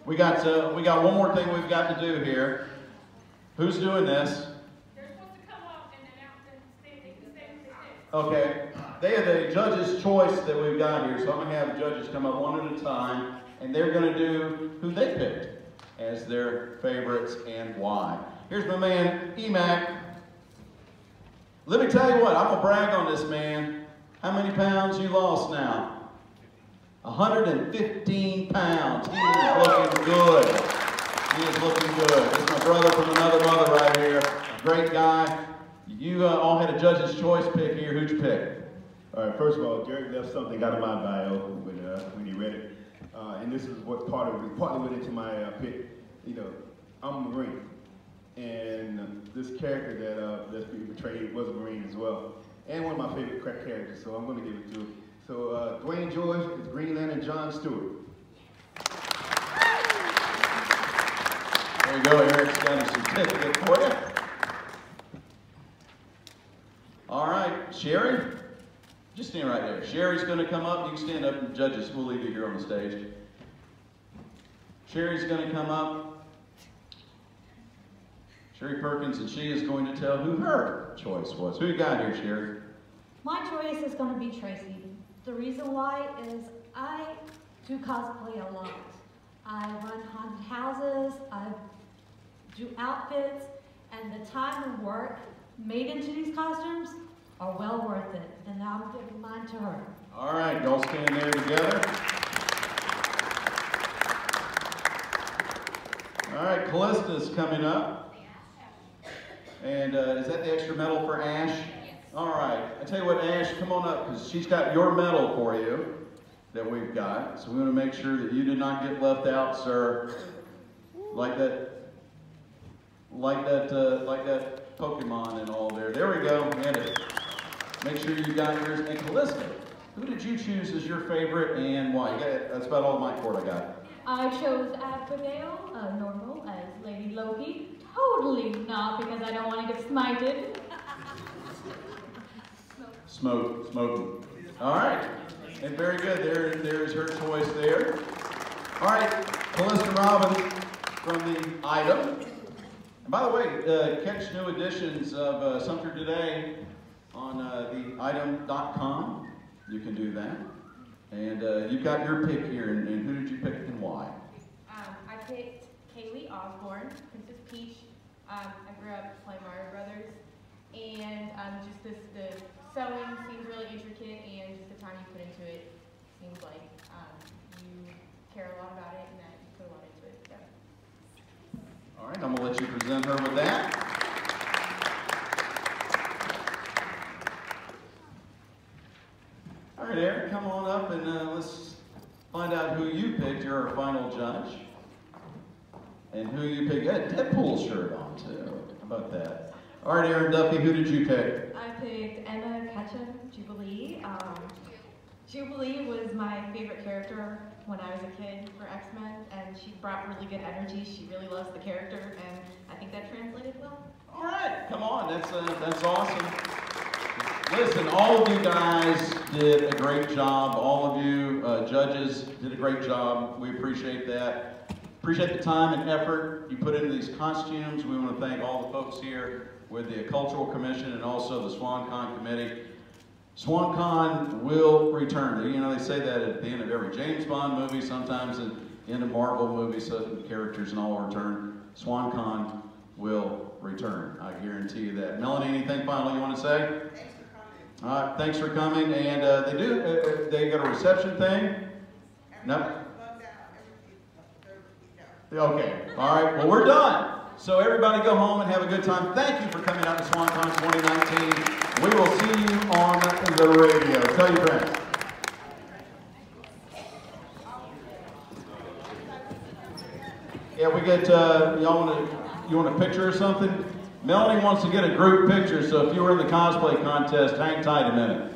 We got one more thing we've got to do here. Who's doing this? They're supposed to come up and announce the same thing. Okay. They are the judges' choice that we've got here, so I'm going to have judges come up one at a time, and they're going to do who they picked as their favorites and why. Here's my man, EMAC. Let me tell you what, I'm going to brag on this man. How many pounds you lost now? 115 pounds. He is looking good. He is looking good. This is my brother from another mother right here. A great guy. You all had a judge's choice pick here. Who'd you pick? All right, first of all, Derek left something out of my bio when he read it. And this is what partly went into my pick. You know, I'm a Marine. And this character that's being portrayed was a Marine as well. And one of my favorite characters, so I'm going to give it to him. So Dwayne George is Green Lantern John Stewart. There you go, Eric's got a certificate for you. All right, Sherry, just stand right there. Sherry's going to come up. You can stand up and judges. We'll leave you here on the stage. Sherry's going to come up. Sherry Perkins, and she is going to tell who her choice was. Who you got here, Sherry? My choice is going to be Tracy. The reason why is I do cosplay a lot. I run haunted houses, I do outfits, and the time and work made into these costumes are well worth it. And now I'm giving mine to her. All right, y'all stand there together. All right, Callista's coming up. And is that the extra medal for Ash? All right, I tell you what, Ash, come on up, because she's got your medal for you that we've got. So we want to make sure that you did not get left out, sir. Like that Pokemon and all there. There we go, get it. Make sure you got yours. And Callista, who did you choose as your favorite and why? That's about all my court I got. I chose Abigail, normal, as Lady Loki. Totally not, because I don't want to get smited. Smoking. All right, and very good. There's her choice there. All right, Callista Robin from the Item. And by the way, catch new editions of Sumter Today on the item.com. You can do that. And you've got your pick here, and who did you pick and why? I picked Kaylee Osborne, Princess Peach. I grew up playing Mario Brothers, and just the sewing seems really intricate, and just the time you put into it seems like you care a lot about it and that you put a lot into it. So. All right, I'm gonna let you present her with that. All right, Eric, come on up and let's find out who you picked. You're our final judge. And who you picked. You had a Deadpool shirt on, too. How about that? All right, Aaron Duffy, who did you pick? I picked Emma Ketchum, Jubilee. Jubilee was my favorite character when I was a kid for X-Men, and she brought really good energy. She really loves the character, and I think that translated well. All right, come on, that's awesome. Listen, all of you guys did a great job. All of you judges did a great job. We appreciate that. Appreciate the time and effort you put into these costumes. We want to thank all the folks here with the Cultural Commission and also the Swan Con Committee. Swan Con will return. You know, they say that at the end of every James Bond movie, sometimes at the end of Marvel movies, so the characters and all return. Swan Con will return. I guarantee you that. Melanie, anything final you want to say? All right, thanks for coming. And they got a reception thing? No? Okay, all right, well, we're done. So everybody go home and have a good time. Thank you for coming out to SwanCon 2019. We will see you on the radio. Tell your friends. Yeah, we get, you want a picture or something? Melanie wants to get a group picture, so if you were in the cosplay contest, hang tight a minute.